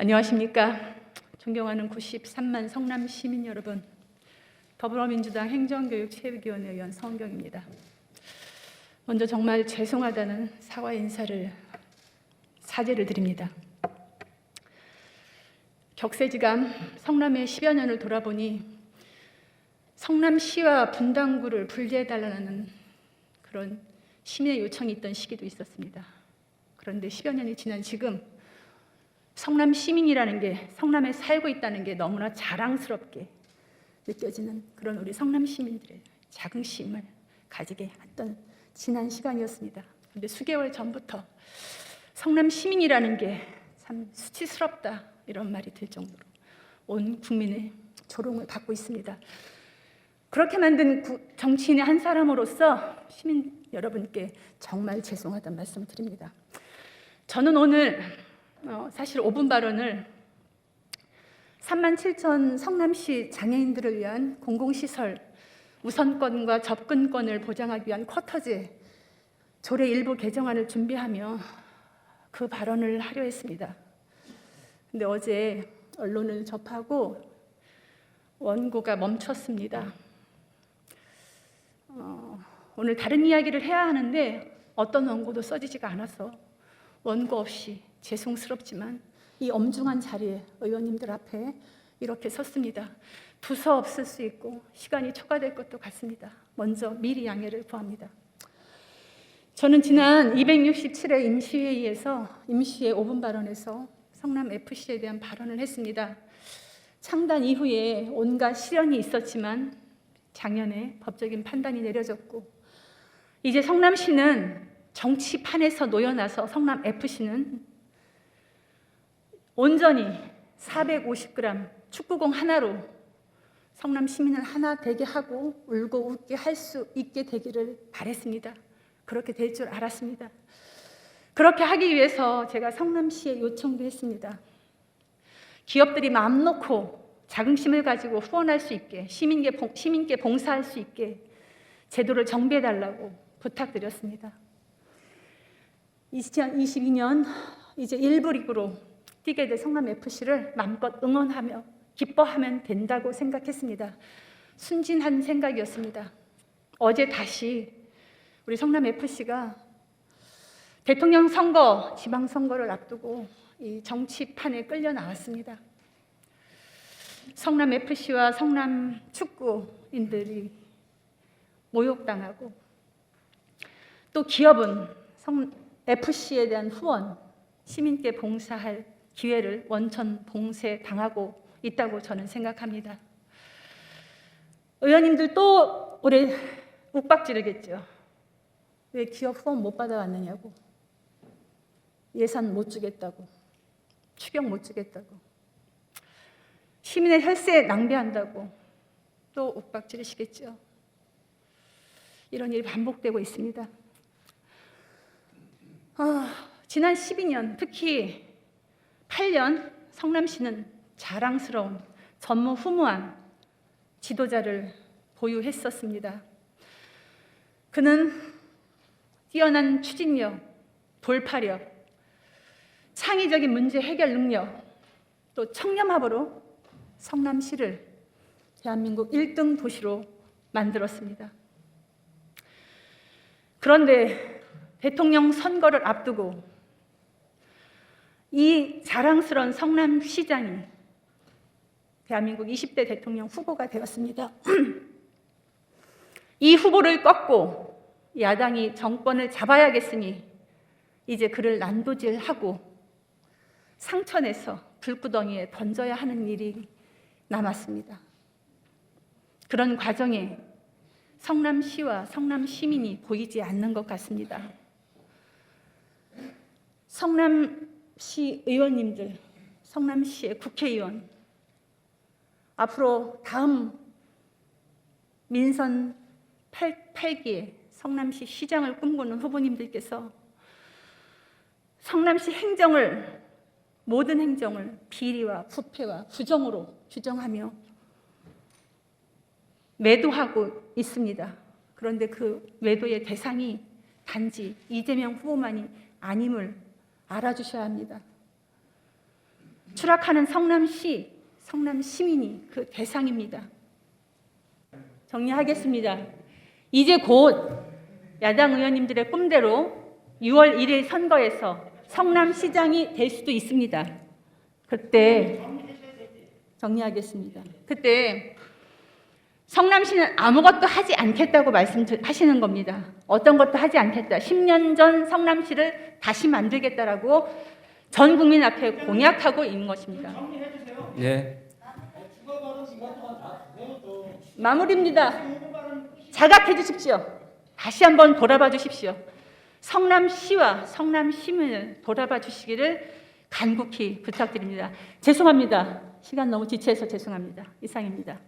안녕하십니까. 존경하는 93만 성남 시민 여러분, 더불어민주당 행정교육체육위원회 의원 서은경입니다. 먼저 정말 죄송하다는 사과 인사를 사죄를 드립니다. 격세지감 성남의 10여 년을 돌아보니 성남시와 분당구를 분리해달라는 그런 시민의 요청이 있던 시기도 있었습니다. 그런데 10여 년이 지난 지금 성남 시민이라는 게, 성남에 살고 있다는 게 너무나 자랑스럽게 느껴지는 그런 우리 성남 시민들의 자긍심을 가지게 했던 지난 시간이었습니다. 그런데 수개월 전부터 성남 시민이라는 게 참 수치스럽다, 이런 말이 들 정도로 온 국민의 조롱을 받고 있습니다. 그렇게 만든 정치인의 한 사람으로서 시민 여러분께 정말 죄송하다는 말씀을 드립니다. 저는 오늘 사실 5분 발언을 37,000 성남시 장애인들을 위한 공공시설 우선권과 접근권을 보장하기 위한 쿼터제 조례 일부 개정안을 준비하며 그 발언을 하려 했습니다. 근데 어제 언론을 접하고 원고가 멈췄습니다. 오늘 다른 이야기를 해야 하는데 어떤 원고도 써지지가 않아서 원고 없이 죄송스럽지만 이 엄중한 자리에 의원님들 앞에 이렇게 섰습니다. 두서 없을 수 있고 시간이 초과될 것도 같습니다. 먼저 미리 양해를 구합니다. 저는 지난 267회 임시회의에서 임시회 5분 발언에서 성남FC에 대한 발언을 했습니다. 창단 이후에 온갖 시련이 있었지만 작년에 법적인 판단이 내려졌고 이제 성남시는 정치판에서 놓여나서 성남FC는 온전히 450g 축구공 하나로 성남 시민을 하나 되게 하고 울고 웃게 할 수 있게 되기를 바랬습니다. 그렇게 될 줄 알았습니다. 그렇게 하기 위해서 제가 성남시에 요청도 했습니다. 기업들이 마음 놓고 자긍심을 가지고 후원할 수 있게, 시민께 봉사할 수 있게 제도를 정비해달라고 부탁드렸습니다. 2022년 이제 1부 리그로 뛰게 될 성남FC를 마음껏 응원하며 기뻐하면 된다고 생각했습니다. 순진한 생각이었습니다. 어제 다시 우리 성남FC가 대통령 선거, 지방선거를 앞두고 이 정치판에 끌려 나왔습니다. 성남FC와 성남 축구인들이 모욕당하고 또 기업은 FC에 대한 후원, 시민께 봉사할 기회를 원천 봉쇄당하고 있다고 저는 생각합니다. 의원님들 또 올해 욱박지르겠죠. 왜 기업 후원 못 받아왔느냐고, 예산 못 주겠다고, 추경 못 주겠다고, 시민의 혈세 낭비한다고 또 욱박지르시겠죠. 이런 일이 반복되고 있습니다. 지난 12년, 특히 8년 성남시는 자랑스러운 전무후무한 지도자를 보유했었습니다. 그는 뛰어난 추진력, 돌파력, 창의적인 문제 해결 능력, 또 청렴함으로 성남시를 대한민국 1등 도시로 만들었습니다. 그런데 대통령 선거를 앞두고 이 자랑스러운 성남시장이 대한민국 20대 대통령 후보가 되었습니다. 이 후보를 꺾고 야당이 정권을 잡아야겠으니 이제 그를 난도질하고 상처내서 불구덩이에 던져야 하는 일이 남았습니다. 그런 과정에 성남시와 성남시민이 보이지 않는 것 같습니다. 성남시 의원님들, 성남시의 국회의원, 앞으로 다음 민선 8기에 성남시 시장을 꿈꾸는 후보님들께서 성남시 행정을, 모든 행정을 비리와 부패와 부정으로 규정하며 매도하고 있습니다. 그런데 그 매도의 대상이 단지 이재명 후보만이 아님을 알아주셔야 합니다. 추락하는 성남시, 성남 시민이 그 대상입니다. 정리하겠습니다. 이제 곧 야당 의원님들의 꿈대로 6월 1일 선거에서 성남시장이 될 수도 있습니다. 그때 정리하겠습니다. 그때 성남시는 아무것도 하지 않겠다고 말씀하시는 겁니다. 어떤 것도 하지 않겠다. 10년 전 성남시를 다시 만들겠다라고 전 국민 앞에 공약하고 있는 것입니다. 네. 마무리입니다. 자각해 주십시오. 다시 한번 돌아봐 주십시오. 성남시와 성남시민을 돌아봐 주시기를 간곡히 부탁드립니다. 죄송합니다. 시간 너무 지체해서 죄송합니다. 이상입니다.